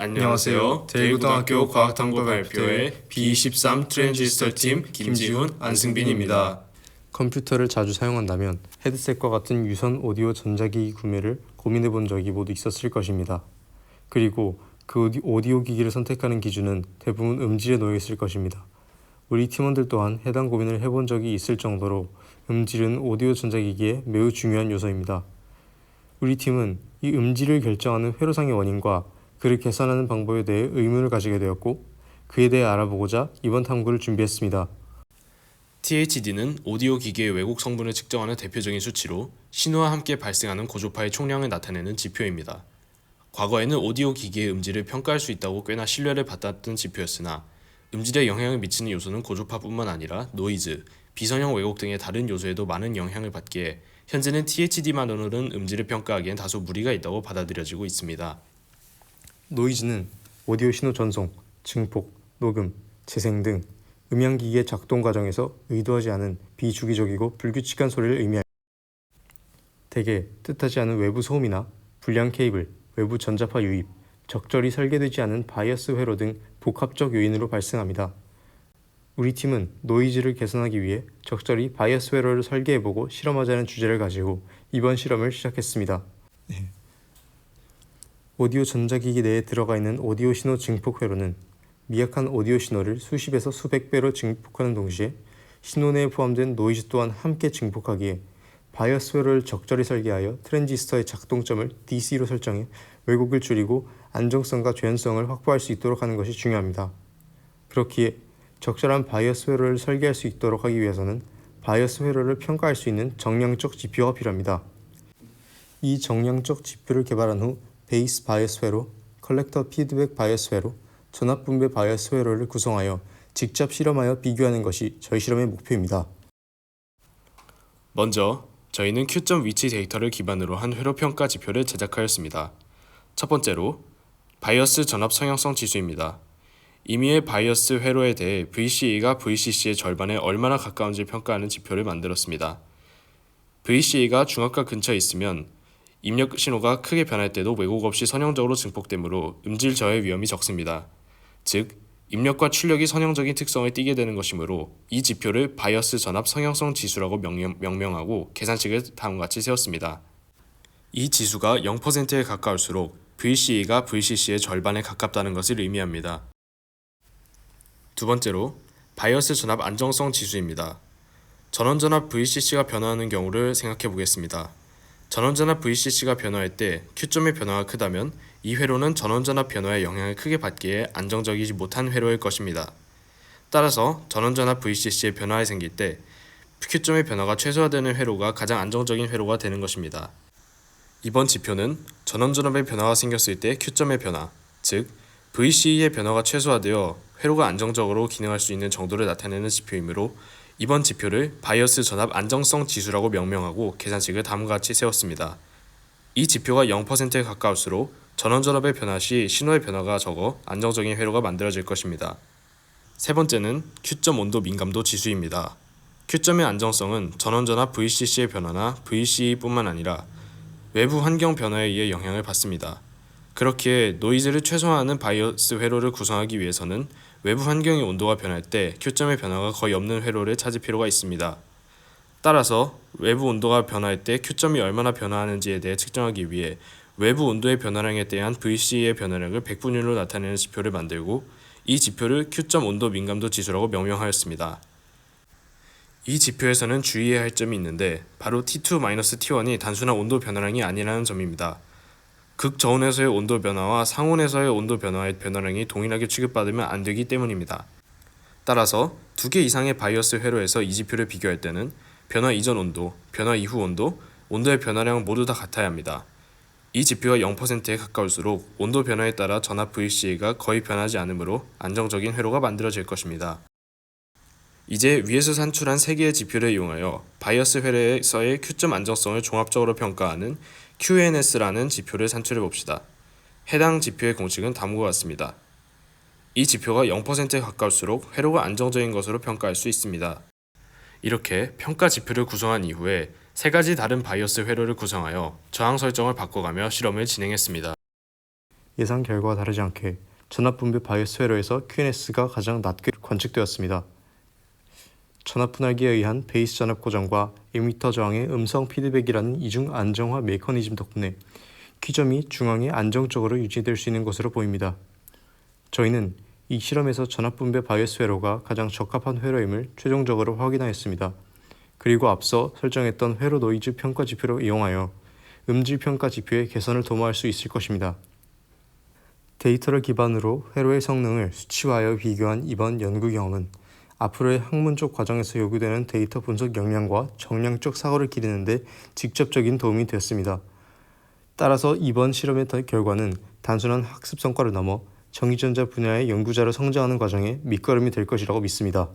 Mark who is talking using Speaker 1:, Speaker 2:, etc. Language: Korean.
Speaker 1: 안녕하세요. 대구고등학교 과학탐구 발표회 B13 트랜지스터 팀 김지훈, 안승빈입니다.
Speaker 2: 컴퓨터를 자주 사용한다면 헤드셋과 같은 유선 오디오 전자기기 구매를 고민해 본 적이 모두 있었을 것입니다. 그리고 그 오디오 기기를 선택하는 기준은 대부분 음질에 놓여 있을 것입니다. 우리 팀원들 또한 해당 고민을 해본 적이 있을 정도로 음질은 오디오 전자기기의 매우 중요한 요소입니다. 우리 팀은 이 음질을 결정하는 회로상의 원인과 그를 계산하는 방법에 대해 의문을 가지게 되었고, 그에 대해 알아보고자 이번 탐구를 준비했습니다.
Speaker 1: THD는 오디오 기기의 왜곡 성분을 측정하는 대표적인 수치로 신호와 함께 발생하는 고조파의 총량을 나타내는 지표입니다. 과거에는 오디오 기기의 음질을 평가할 수 있다고 꽤나 신뢰를 받았던 지표였으나 음질에 영향을 미치는 요소는 고조파뿐만 아니라 노이즈, 비선형 왜곡 등의 다른 요소에도 많은 영향을 받기에 현재는 THD만으로는 음질을 평가하기엔 다소 무리가 있다고 받아들여지고 있습니다.
Speaker 2: 노이즈는 오디오 신호 전송, 증폭, 녹음, 재생 등 음향기기의 작동 과정에서 의도하지 않은 비주기적이고 불규칙한 소리를 의미합니다. 대개 뜻하지 않은 외부 소음이나 불량 케이블, 외부 전자파 유입, 적절히 설계되지 않은 바이어스 회로 등 복합적 요인으로 발생합니다. 우리 팀은 노이즈를 개선하기 위해 적절히 바이어스 회로를 설계해보고 실험하자는 주제를 가지고 이번 실험을 시작했습니다. 오디오 전자기기 내에 들어가 있는 오디오 신호 증폭 회로는 미약한 오디오 신호를 수십에서 수백 배로 증폭하는 동시에 신호 내에 포함된 노이즈 또한 함께 증폭하기에 바이어스 회로를 적절히 설계하여 트랜지스터의 작동점을 DC로 설정해 왜곡을 줄이고 안정성과 재현성을 확보할 수 있도록 하는 것이 중요합니다. 그렇기에 적절한 바이어스 회로를 설계할 수 있도록 하기 위해서는 바이어스 회로를 평가할 수 있는 정량적 지표가 필요합니다. 이 정량적 지표를 개발한 후 베이스 바이어스 회로, 컬렉터 피드백 바이어스 회로, 전압 분배 바이어스 회로를 구성하여 직접 실험하여 비교하는 것이 저희 실험의 목표입니다.
Speaker 1: 먼저 저희는 Q점 위치 데이터를 기반으로 한 회로 평가 지표를 제작하였습니다. 첫 번째로 바이어스 전압 성향성 지수입니다. 임의의 바이어스 회로에 대해 VCE가 VCC의 절반에 얼마나 가까운지 평가하는 지표를 만들었습니다. VCE가 중압과 근처에 있으면 입력 신호가 크게 변할 때도 왜곡 없이 선형적으로 증폭되므로 음질 저해 위험이 적습니다. 즉, 입력과 출력이 선형적인 특성을 띠게 되는 것이므로 이 지표를 바이어스 전압 성형성 지수라고 명명하고 계산식을 다음과 같이 세웠습니다. 이 지수가 0%에 가까울수록 VCE가 VCC의 절반에 가깝다는 것을 의미합니다. 두 번째로 바이어스 전압 안정성 지수입니다. 전원전압 VCC가 변화하는 경우를 생각해 보겠습니다. 전원전압 VCC가 변화할 때 Q점의 변화가 크다면 이 회로는 전원전압 변화에 영향을 크게 받기에 안정적이지 못한 회로일 것입니다. 따라서 전원전압 VCC의 변화가 생길 때 Q점의 변화가 최소화되는 회로가 가장 안정적인 회로가 되는 것입니다. 이번 지표는 전원전압의 변화가 생겼을 때 Q점의 변화, 즉 VCE의 변화가 최소화되어 회로가 안정적으로 기능할 수 있는 정도를 나타내는 지표이므로 이번 지표를 바이어스 전압 안정성 지수라고 명명하고 계산식을 다음과 같이 세웠습니다. 이 지표가 0%에 가까울수록 전원전압의 변화 시 신호의 변화가 적어 안정적인 회로가 만들어질 것입니다. 세 번째는 Q점 온도 민감도 지수입니다. Q점의 안정성은 전원전압 VCC의 변화나 VCE뿐만 아니라 외부 환경 변화에 의해 영향을 받습니다. 그렇기에 노이즈를 최소화하는 바이어스 회로를 구성하기 위해서는 외부 환경의 온도가 변할 때 Q점의 변화가 거의 없는 회로를 찾을 필요가 있습니다. 따라서 외부 온도가 변화할 때 Q점이 얼마나 변화하는지에 대해 측정하기 위해 외부 온도의 변화량에 대한 VC의 변화량을 백분율로 나타내는 지표를 만들고 이 지표를 Q점 온도 민감도 지수라고 명명하였습니다. 이 지표에서는 주의해야 할 점이 있는데 바로 T2-T1이 단순한 온도 변화량이 아니라는 점입니다. 극저온에서의 온도 변화와 상온에서의 온도 변화의 변화량이 동일하게 취급받으면 안 되기 때문입니다. 따라서 2개 이상의 바이어스 회로에서 이 지표를 비교할 때는 변화 이전 온도, 변화 이후 온도, 온도의 변화량은 모두 다 같아야 합니다. 이 지표가 0%에 가까울수록 온도 변화에 따라 전압 VCE가 거의 변하지 않으므로 안정적인 회로가 만들어질 것입니다. 이제 위에서 산출한 3개의 지표를 이용하여 바이어스 회로에서의 Q점 안정성을 종합적으로 평가하는 QNS라는 지표를 산출해 봅시다. 해당 지표의 공식은 다음과 같습니다. 이 지표가 0%에 가까울수록 회로가 안정적인 것으로 평가할 수 있습니다. 이렇게 평가 지표를 구성한 이후에 3가지 다른 바이어스 회로를 구성하여 저항 설정을 바꿔가며 실험을 진행했습니다.
Speaker 2: 예상 결과와 다르지 않게 전압분배 바이어스 회로에서 QNS가 가장 낮게 관측되었습니다. 전압 분할기에 의한 베이스 전압 고정과 에미터 저항의 음성 피드백이라는 이중 안정화 메커니즘 덕분에 귀점이 중앙에 안정적으로 유지될 수 있는 것으로 보입니다. 저희는 이 실험에서 전압 분배 바이어스 회로가 가장 적합한 회로임을 최종적으로 확인하였습니다. 그리고 앞서 설정했던 회로 노이즈 평가 지표를 이용하여 음질 평가 지표의 개선을 도모할 수 있을 것입니다. 데이터를 기반으로 회로의 성능을 수치화하여 비교한 이번 연구 경험은 앞으로의 학문적 과정에서 요구되는 데이터 분석 역량과 정량적 사고를 기르는 데 직접적인 도움이 되었습니다. 따라서 이번 실험의 결과는 단순한 학습 성과를 넘어 전기전자 분야의 연구자로 성장하는 과정에 밑거름이 될 것이라고 믿습니다.